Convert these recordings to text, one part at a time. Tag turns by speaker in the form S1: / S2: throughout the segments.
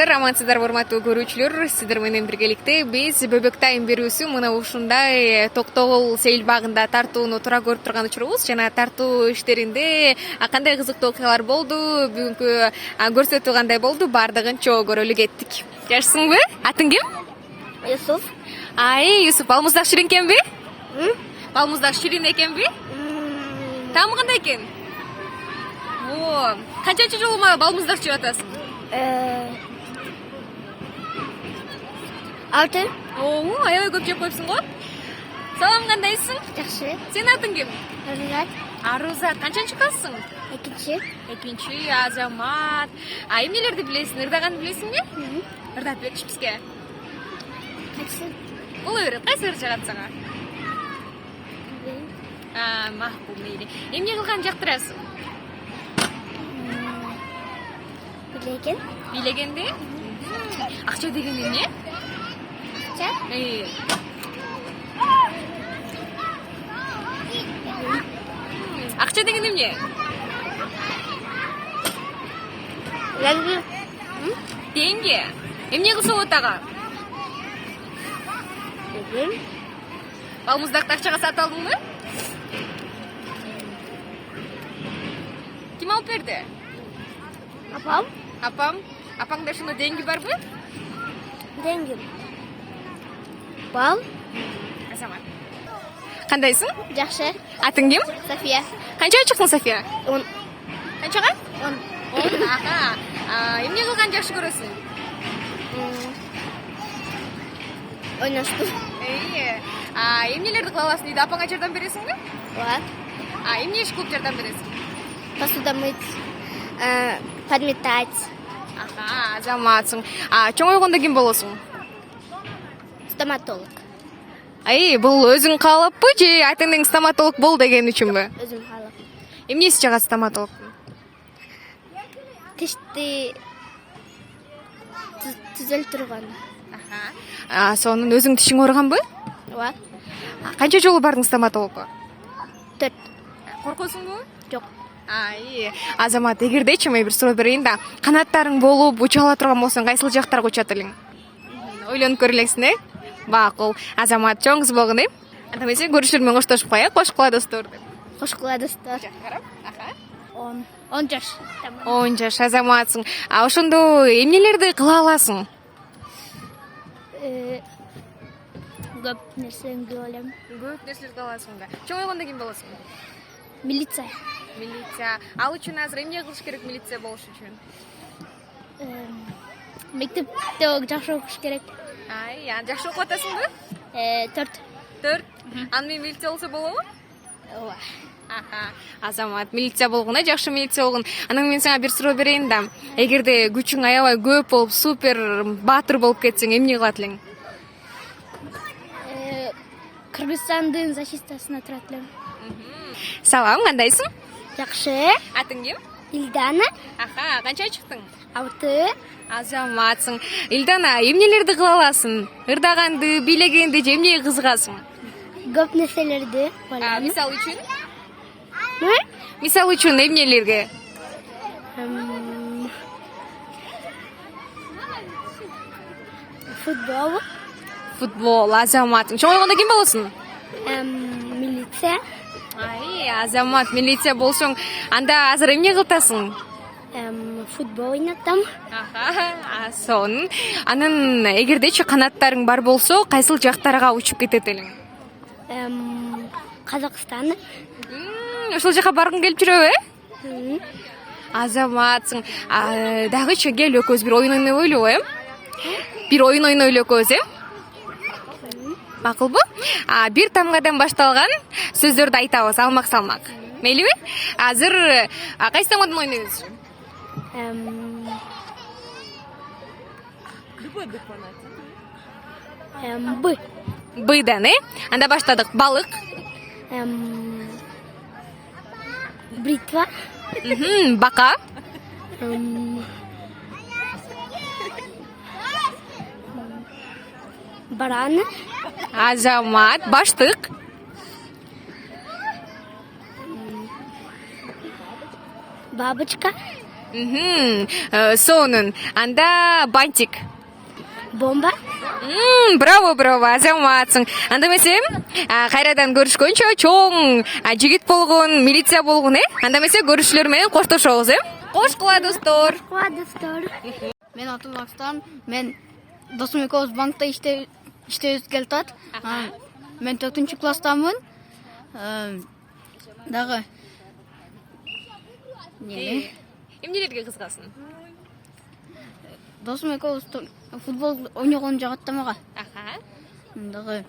S1: Саламатсыздар, амансыздар, урматтуу көрүүчүлөр. Сиздер менен биргеликте биз Бөбөк Тайм берүүсү мына ушундай Токтогул сейил багында тартууну туура көрүп турган учурубуз. Жана тартуу иштеринде кандай кызыктуу окуялар болду, бүгүнкү көрсөтүү кандай болду, баардыгын чогуу көрөлү кеттик. Жакшысыңбы? Атың ким?
S2: Юсуф.
S1: Юсуф, балмуздак ширин экенби? Балмуздак ширин экенби? Таамы кандай экен? Канчанчы жолу балмуздак жеп атасың?
S2: 6.
S1: Аябай көп жеп коюпсуң го. Салам, кандайсың?
S2: Жакшы.
S1: Сенин атың ким?
S2: Арузат.
S1: Арузат. Канчанчы классың?
S2: 2.
S1: Экинчи, Азамат. Эмнелерди билесиң? Ырдаганды билесиңби? Ырдап берчи бизге.
S2: Кайсы?
S1: Боло берет. Кайсы ыр жагат сага? Макул, мейли. Эмне кылганды жактырасың?
S2: Билеген.
S1: Билегенди? Акча деген эмне?
S2: Акча?
S1: Акча деген эмне?
S2: Лаги.
S1: Деньги. Эмне кылса болот ага? Балмуздакты акчага сатып алдыңбы? Ким алып берди?
S2: Апам.
S1: Апам. Апаңда ушунда деньги барбы?
S2: Деньги. Бал.
S1: Азамат. Кандайсың?
S2: Жакшы.
S1: Атың ким?
S2: София.
S1: Канчага чыктың, София?
S2: 10.
S1: Канчага?
S2: 10.
S1: 10. Эмне кылганды жакшы көрөсүң?
S2: Ойнаштым.
S1: Эмнелерди кыла аласың дейди? Апаңа жардам бересиңби?
S2: Ооба.
S1: Эмне иш кылып жардам бересиң?
S2: Посуда мыть. Подметать.
S1: Азаматсың. Чоң ойгондо ким болосуң?
S2: Стоматолог.
S1: Бул өзүң каалаппы же атаңдын стоматолог бол деген үчүнбү?
S2: Өзүм каалап.
S1: Эмнеси жагат стоматолог?
S2: Тишти түзөлтүргөн.
S1: Сонун өзүң тишиң ооруганбы?
S2: Ооба.
S1: Канча жолу бардың стоматологко?
S2: 4.
S1: Коркосуңбу?
S2: Жок.
S1: Азамат, эгердечи мен бир суроо берейин да, канаттарың болуп учуп ала турган болсоң, кайсыл жактарга учат элең? Ойлонуп көрө элексиң, Макул. Азамат, чоң кыз болгон, Анда эмесе көрүшүлөр менен коштошуп коелу, кош кула достор деп.
S2: Кош кула достор. 10 жаш.
S1: 10 жаш, Азаматсың. Ошондо эмнелерди кыла аласың?
S2: Көп нерсени кыла алам.
S1: Көп нерселерди кыла аласың да. Чоң ойгондо ким болосуң?
S2: Милиция.
S1: Милиция. Ал үчүн азыр эмне кылыш керек милиция болуш үчүн?
S2: Мектепте жакшы окуш керек.
S1: Жакшы окуп атасыңбы?
S2: 4.
S1: 4. Аны менен милиция болсо болобу?
S2: Ооба.
S1: Азамат, милиция болгон, жакшы милиция болгон. Анан мен сага бир суроо берейин да. Эгерде күчүң аябай көп болуп, супер баатыр болуп кетсең, эмне кылат элең?
S2: Кыргызстандын защитасына турат элем.
S1: Салам, кандайсың?
S2: Жакшы.
S1: Атың ким?
S2: Илдана.
S1: Канча чыктың?
S2: 6.
S1: Азаматсың. Илдана, эмнелерди кыла аласың? Ырдаганды, билегенди же эмнеге кызыгасың?
S2: Көп нерселерди.
S1: Мисалы үчүн? Мисалы үчүн эмнелерге?
S2: Футбол.
S1: Футбол, Азаматсың. Чоң ойгондо ким болосуң?
S2: Милиция.
S1: Азамат, милиция болсоң, анда азыр эмне кылтасың?
S2: Футбол ойнатам.
S1: Сонун. Анан эгердечи канаттарың бар болсо, кайсыл жактарга учуп кетет элең?
S2: Казакстан.
S1: Ошол жака баргың келип жүрөбү, Азаматсың. Дагычы кел экөөбүз бир оюн ойнойлубу, Бир оюн ойнойлу экөөбүз, Макулбу? Бир тамгадан башталган сөздөрдү айтабыз, салмак. Мейлиби? Азыр кайсы тамгадан ойнойбуз?
S2: Б.
S1: Быдан, Анда баштадык. Балык.
S2: Бритва.
S1: Бака.
S2: Баран.
S1: Азамат, баштык.
S2: Бабочка.
S1: Сонун. Анда бантик.
S2: Бомба.
S1: Браво, азаматсың. Анда эмесе кайрадан көрүшкөнчө чоң жигит болгон, милиция болгон, Анда эмесе көрүүчүлөр менен коштошобуз, Кош кыла достор.
S3: Мен атым Акстан. Мен досум экөөбүз банкта иштебиз келатат. Мен 4-класстамын. Дагы
S1: Эмнелерге кызыгасың?
S3: досум экөөбүз футбол ойногонду жагат да мага. Дагы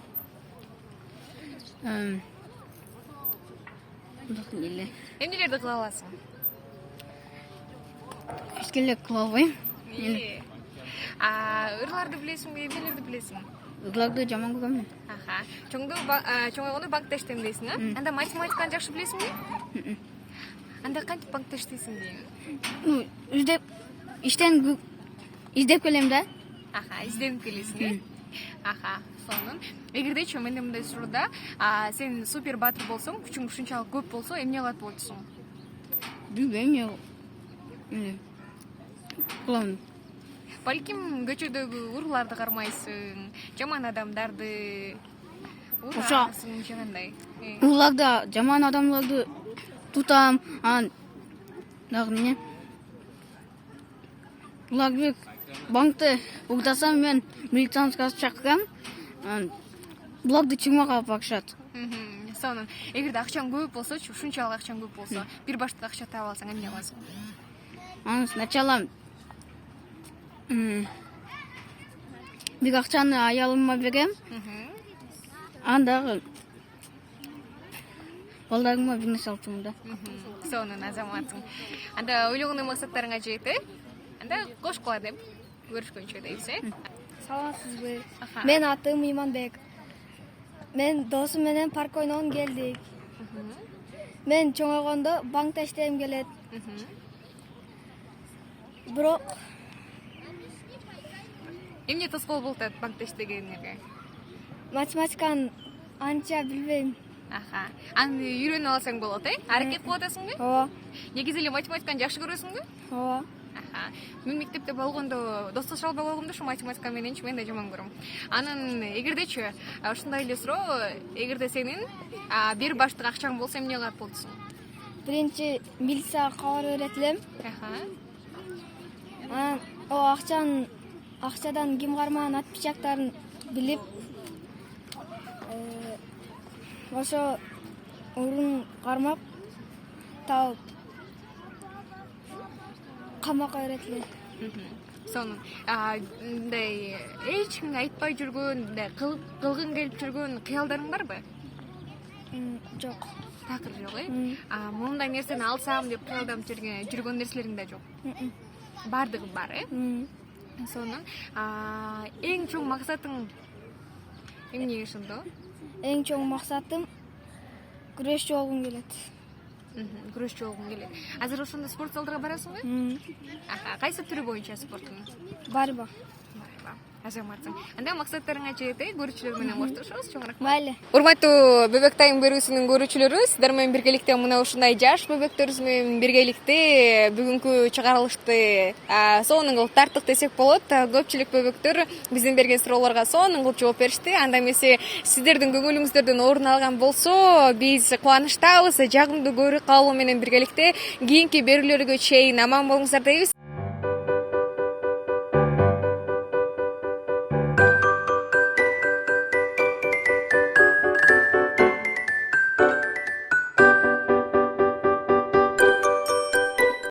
S1: Эмнелерди кыла аласың?
S3: эскелек кыла албайм.
S1: Ырларды билесиңби, эмнелерди билесиң?
S3: Ырларды жаман көрөм.
S1: Чоңойгондо банкта иштейм дейсиң, Анда математиканы жакшы билесиңби? Анда кантип банкта иштейсиң дейм?
S3: Издеп келем да.
S1: Изденип келесиң, сонун. Эгердечи менде мындай суроодо, сен супер баатыр болсоң, күчүң ушунчалык көп болсо, эмне кылат болчусуң?
S3: Билбейм, кылам.
S1: Балким көчөдөгү урларды кармайсың, жаман адамдарды
S3: Ошо.
S1: урасың же кандай?
S3: Уларда жаман адамдарды тутам. Дагы эмне? Уларды банкты угдасам, мен милициянскага чакырам. Буларды чыгмага алып акышат.
S1: Сонун. Эгерде акчаң көп болсочу, ушунчалык акчаң көп болсо, бир баштык акча таап алсаң эмне кыласың?
S3: Аны сначала бир акчаны аялыма берем. Андагы балдарыма бир нерсе алып чыгам да.
S1: Сонун, азаматсың. Анда ойлогон максаттарыңа жетти. Анда кош кыла деп көрүшкөнчө дейбиз,
S2: Саламатсызбы? Мен атым Иманбек. Мен досум менен парк ойногон келдик. Мен чоңойгондо банкта иштегим келет. Бирок
S1: Эмне тоскоол болуп атат банкта иштегениңерге?
S2: математиканы анча билбейм.
S1: Аны үйрөнүп алсаң болот, Аракет кылып атасыңбы?
S2: Ооба.
S1: Негизи эле математиканы жакшы көрөсүңбү?
S2: Ооба.
S1: Мен мектепте болгондо достошо албай болгондо ушу математика мененчи мен да жаман көрөм. Анан эгердечи ушундай эле суроо, эгерде сенин бир баштык акчаң болсо эмне кылат болчусуң?
S2: Биринчи милицияга кабар берет элем. Анан акчадан ким кармаган отпечаттарын билип, ошо урун кармап табып камакка берет эле.
S1: Сонун. Мындай эч кимге айтпай жүргөн, кылгың келип жүргөн кыялдарың барбы?
S2: Жок.
S1: Такыр жок, Мындай нерсени алсам деп кыялданып жүргөн нерселериң да жок. Бардыгы бар, Сонун. Эң чоң максатың эмне ошондо?
S2: Эң чоң максатым күрөшчү болгум келет.
S1: Күрөшчү болгуң келет. Азыр ошондо спорт залдарга барасыңбы? Кайсы түрү боюнча спорттун?
S2: Барба.
S1: Азаматсың. Анда максаттарыңа жетти, көрүүчүлөр менен коштошобуз. Чоң рахмат.
S2: Майлы.
S1: Урматтуу Бөбөк Тайм берүүсүнүн көрүүчүлөрү, сиздер менен биргеликте мына ушундай жаш бөбөктөрүбүз менен биргеликте бүгүнкү чыгарылышты сонун кылып тарттык десек болот. Көпчүлүк бөбөктөр биздин берген суроолорго сонун кылып жооп беришти. Анда эмесе сиздердин көңүлүңүздөрдөн орун алган болсо, биз кубанычтабыз. Жагымдуу көрүү каалоо менен биргеликте кийинки берүүлөргө чейин аман болуңуздар дейбиз.